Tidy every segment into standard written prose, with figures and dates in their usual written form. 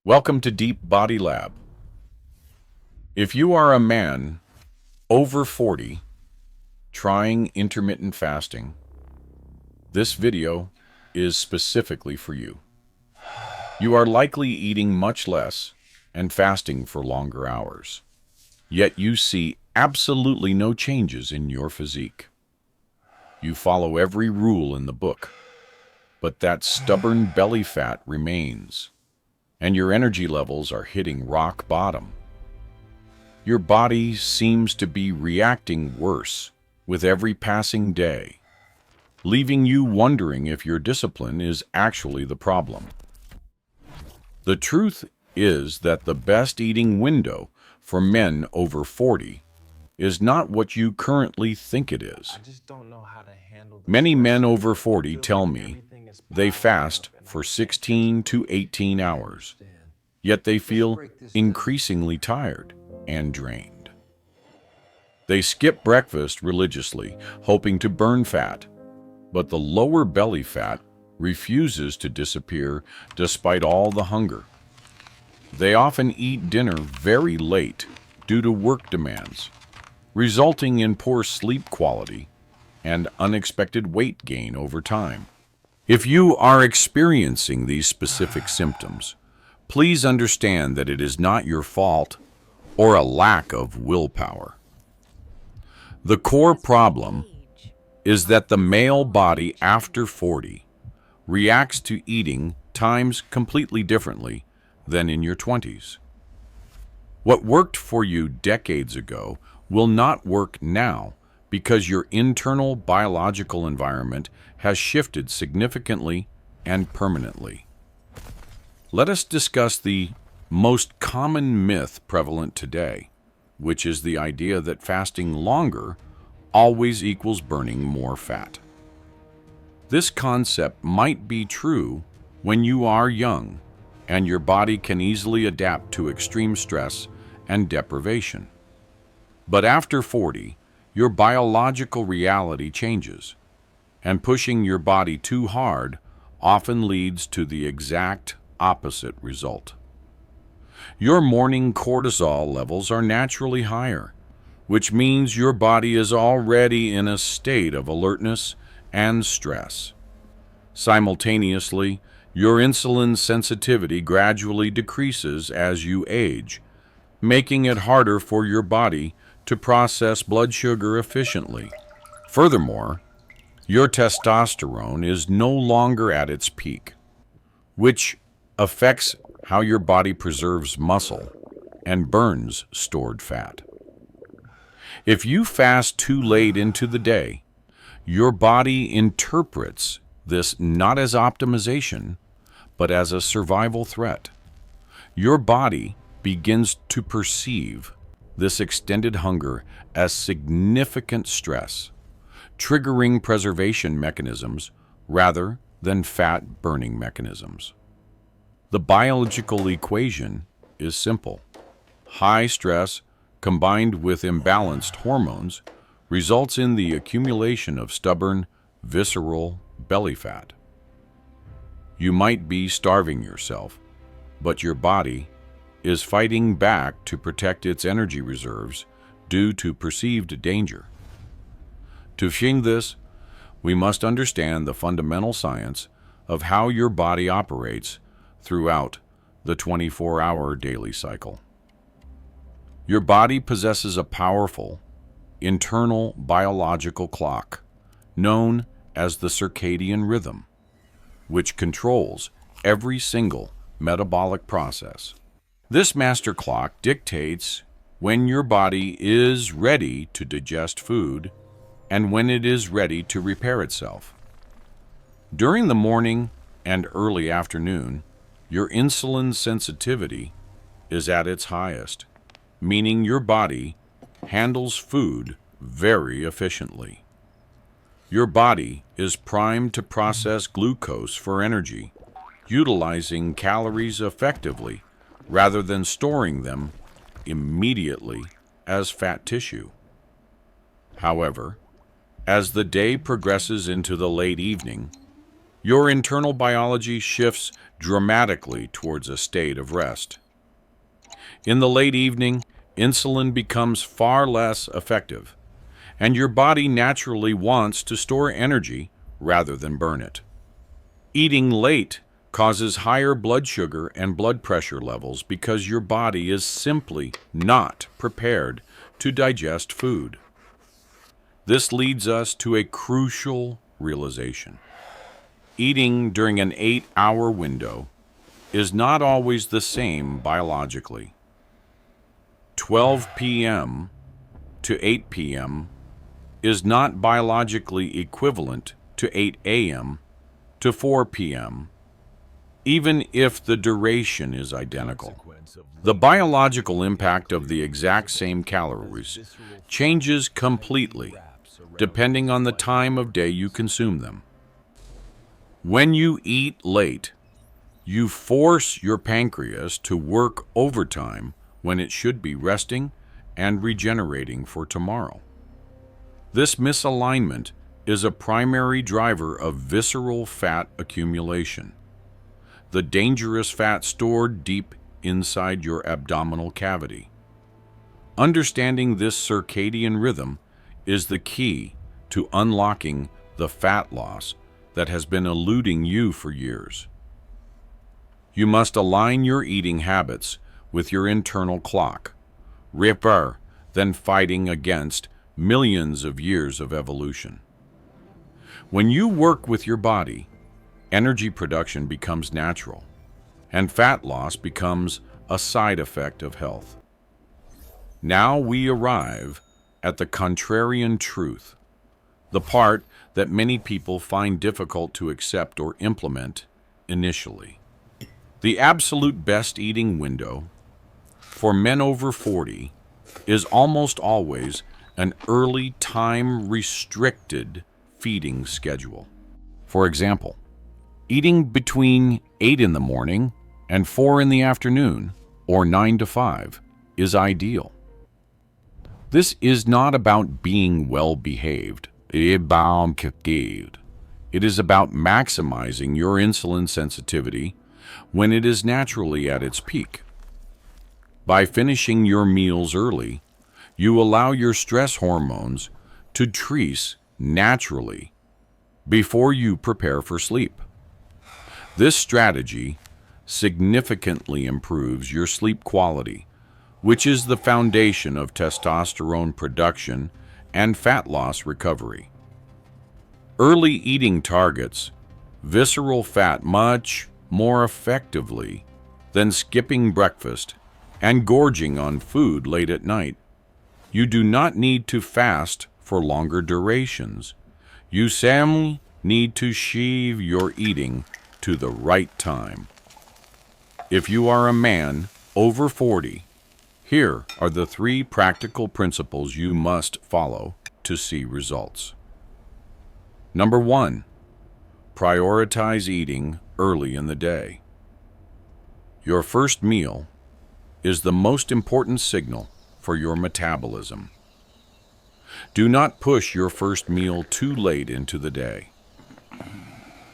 Welcome to Deep Body Lab. If you are a man over 40 trying intermittent fasting, this video is specifically for you. You are likely eating much less and fasting for longer hours, yet you see absolutely no changes in your physique. You follow every rule in the book, but that stubborn belly fat remains, and your energy levels are hitting rock bottom. Your body seems to be reacting worse with every passing day, leaving you wondering if your discipline is actually the problem. The truth is that the best eating window for men over 40 is not what you currently think it is. Many men over 40 tell me they fast for 16 to 18 hours, yet they feel increasingly tired and drained. They skip breakfast religiously, hoping to burn fat, but the lower belly fat refuses to disappear despite all the hunger. They often eat dinner very late due to work demands, resulting in poor sleep quality and unexpected weight gain over time. If you are experiencing these specific symptoms, please understand that it is not your fault or a lack of willpower. The core problem is that the male body after 40 reacts to eating times completely differently than in your 20s. What worked for you decades ago will not work now because your internal biological environment has shifted significantly and permanently. Let us discuss the most common myth prevalent today, which is the idea that fasting longer always equals burning more fat. This concept might be true when you are young and your body can easily adapt to extreme stress and deprivation. But after 40, your biological reality changes, and pushing your body too hard often leads to the exact opposite result. Your morning cortisol levels are naturally higher, which means your body is already in a state of alertness and stress. Simultaneously, your insulin sensitivity gradually decreases as you age, making it harder for your body to process blood sugar efficiently. Furthermore, your testosterone is no longer at its peak, which affects how your body preserves muscle and burns stored fat. If you fast too late into the day, your body interprets this not as optimization, but as a survival threat. Your body begins to perceive this extended hunger as significant stress, triggering preservation mechanisms rather than fat-burning mechanisms. The biological equation is simple. High stress combined with imbalanced hormones results in the accumulation of stubborn, visceral belly fat. You might be starving yourself, but your body is fighting back to protect its energy reserves due to perceived danger. To change this, we must understand the fundamental science of how your body operates throughout the 24-hour daily cycle. Your body possesses a powerful internal biological clock known as the circadian rhythm, which controls every single metabolic process. This master clock dictates when your body is ready to digest food and when it is ready to repair itself. During the morning and early afternoon, your insulin sensitivity is at its highest, meaning your body handles food very efficiently. Your body is primed to process glucose for energy, utilizing calories effectively rather than storing them immediately as fat tissue. However, as the day progresses into the late evening, your internal biology shifts dramatically towards a state of rest. In the late evening, insulin becomes far less effective, and your body naturally wants to store energy rather than burn it. Eating late causes higher blood sugar and blood pressure levels because your body is simply not prepared to digest food. This leads us to a crucial realization. Eating during an 8-hour window is not always the same biologically. 12 p.m. to 8 p.m. is not biologically equivalent to 8 a.m. to 4 p.m., even if the duration is identical. The biological impact of the exact same calories changes completely depending on the time of day you consume them. When you eat late, you force your pancreas to work overtime when it should be resting and regenerating for tomorrow. This misalignment is a primary driver of visceral fat accumulation, the dangerous fat stored deep inside your abdominal cavity. Understanding this circadian rhythm is the key to unlocking the fat loss that has been eluding you for years. You must align your eating habits with your internal clock, rather than fighting against millions of years of evolution. When you work with your body, energy production becomes natural, and fat loss becomes a side effect of health. Now we arrive at the contrarian truth, the part that many people find difficult to accept or implement initially. The absolute best eating window for men over 40 is almost always an early time-restricted feeding schedule. For example, eating between 8 in the morning and 4 in the afternoon, or 9 to 5, is ideal. This is not about being well-behaved. It is about maximizing your insulin sensitivity when it is naturally at its peak. By finishing your meals early, you allow your stress hormones to decrease naturally before you prepare for sleep. This strategy significantly improves your sleep quality, which is the foundation of testosterone production and fat loss recovery. Early eating targets visceral fat much more effectively than skipping breakfast and gorging on food late at night. You do not need to fast for longer durations. You simply need to sheave your eating to the right time. If you are a man over 40, here are the 3 practical principles you must follow to see results. Number 1, prioritize eating early in the day. Your first meal is the most important signal for your metabolism. Do not push your first meal too late into the day.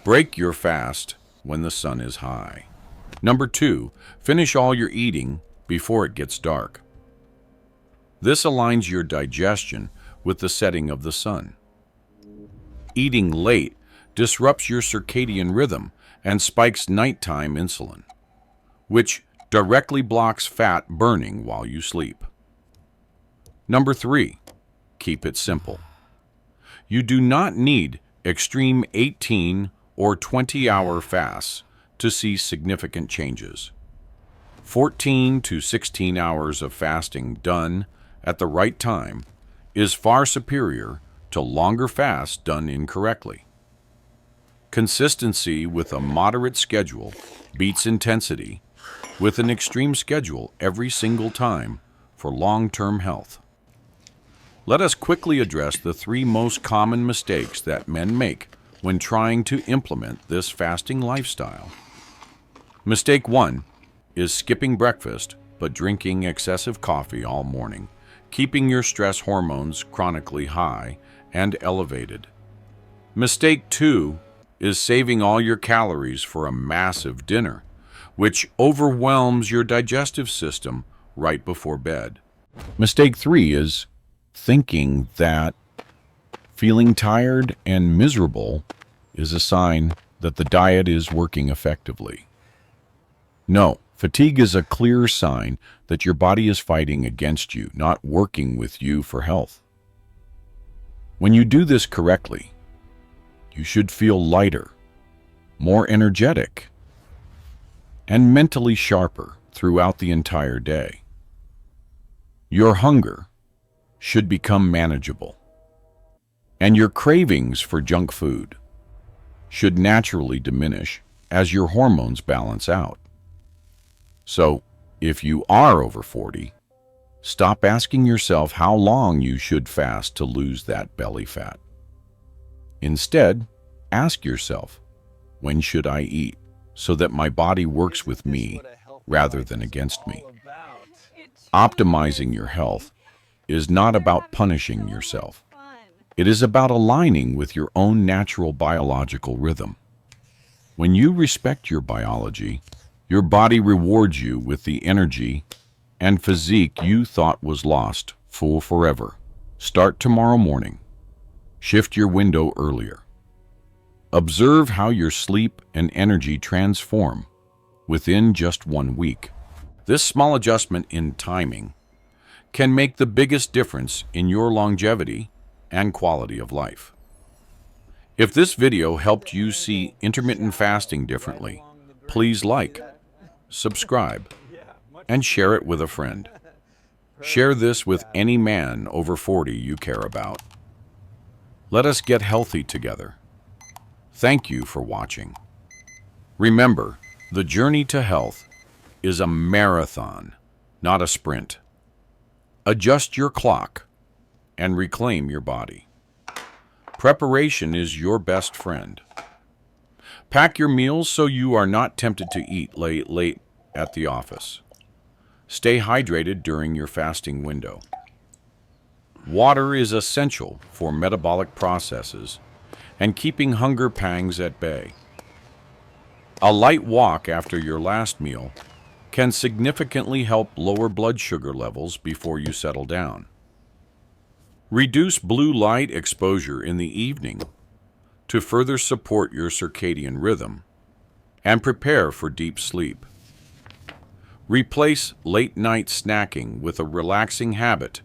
Break your fast when the sun is high. Number 2, finish all your eating before it gets dark. This aligns your digestion with the setting of the sun. Eating late disrupts your circadian rhythm and spikes nighttime insulin, which directly blocks fat burning while you sleep. Number 3, keep it simple. You do not need extreme 18 or 20-hour fasts to see significant changes. 14 to 16 hours of fasting done at the right time is far superior to longer fasts done incorrectly. Consistency with a moderate schedule beats intensity with an extreme schedule every single time for long-term health. Let us quickly address the 3 most common mistakes that men make when trying to implement this fasting lifestyle. Mistake 1 is skipping breakfast but drinking excessive coffee all morning, keeping your stress hormones chronically high and elevated. Mistake 2 is saving all your calories for a massive dinner, which overwhelms your digestive system right before bed. Mistake 3 is thinking that feeling tired and miserable is a sign that the diet is working effectively. No, fatigue is a clear sign that your body is fighting against you, not working with you for health. When you do this correctly, you should feel lighter, more energetic, and mentally sharper throughout the entire day. Your hunger should become manageable, and your cravings for junk food should naturally diminish as your hormones balance out. So, if you are over 40, stop asking yourself how long you should fast to lose that belly fat. Instead, ask yourself, when should I eat so that my body works with me rather than against me? Optimizing your health is not about punishing yourself. It is about aligning with your own natural biological rhythm. When you respect your biology, your body rewards you with the energy and physique you thought was lost forever. Start tomorrow morning. Shift your window earlier. Observe how your sleep and energy transform within just 1 week. This small adjustment in timing can make the biggest difference in your longevity and quality of life. If this video helped you see intermittent fasting differently, please like, subscribe, and share it with a friend. Share this with any man over 40 you care about. Let us get healthy together. Thank you for watching. Remember, the journey to health is a marathon, not a sprint. Adjust your clock and reclaim your body. Preparation is your best friend. Pack your meals so you are not tempted to eat late at the office. Stay hydrated during your fasting window. Water is essential for metabolic processes and keeping hunger pangs at bay. A light walk after your last meal can significantly help lower blood sugar levels before you settle down. Reduce blue light exposure in the evening to further support your circadian rhythm and prepare for deep sleep. Replace late-night snacking with a relaxing habit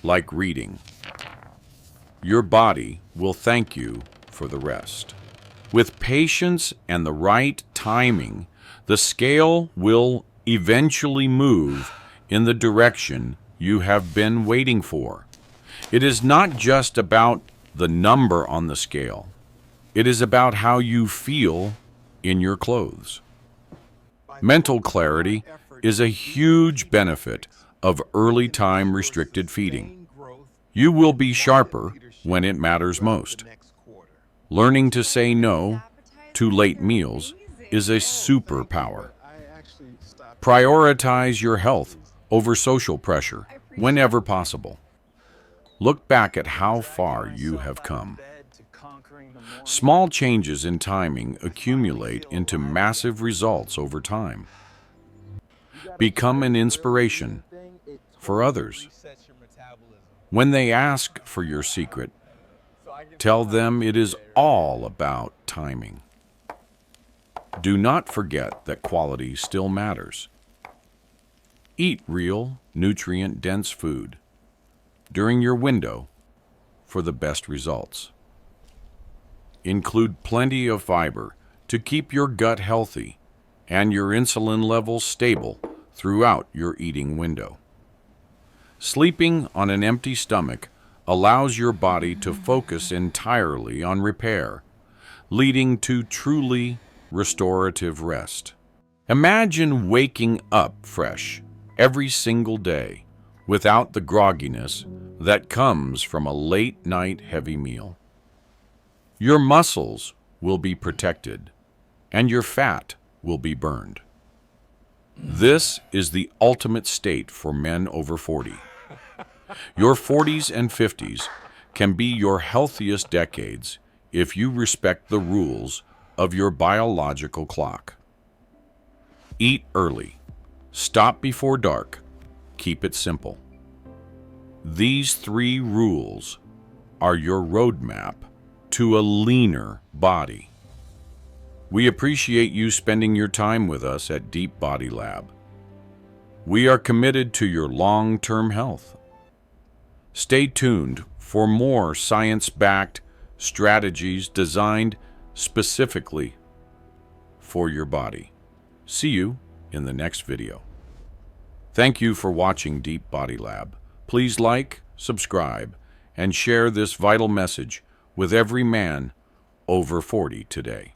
like reading. Your body will thank you for the rest. With patience and the right timing, the scale will eventually move in the direction you have been waiting for. It is not just about the number on the scale. It is about how you feel in your clothes. Mental clarity is a huge benefit of early time restricted feeding. You will be sharper when it matters most. Learning to say no to late meals is a superpower. Prioritize your health over social pressure whenever possible. Look back at how far you have come. Small changes in timing accumulate into massive results over time. Become an inspiration for others. When they ask for your secret, tell them it is all about timing. Do not forget that quality still matters. Eat real, nutrient-dense food during your window for the best results. Include plenty of fiber to keep your gut healthy and your insulin levels stable throughout your eating window. Sleeping on an empty stomach allows your body to focus entirely on repair, leading to truly restorative rest. Imagine waking up fresh every single day without the grogginess that comes from a late-night heavy meal. Your muscles will be protected, and your fat will be burned. This is the ultimate state for men over 40. Your 40s and 50s can be your healthiest decades if you respect the rules of your biological clock. Eat early. Stop before dark. Keep it simple. These 3 rules are your roadmap to a leaner body. We appreciate you spending your time with us at Deep Body Lab. We are committed to your long-term health. Stay tuned for more science-backed strategies designed specifically for your body. See you in the next video. Thank you for watching Deep Body Lab. Please like, subscribe, and share this vital message with every man over 40 today.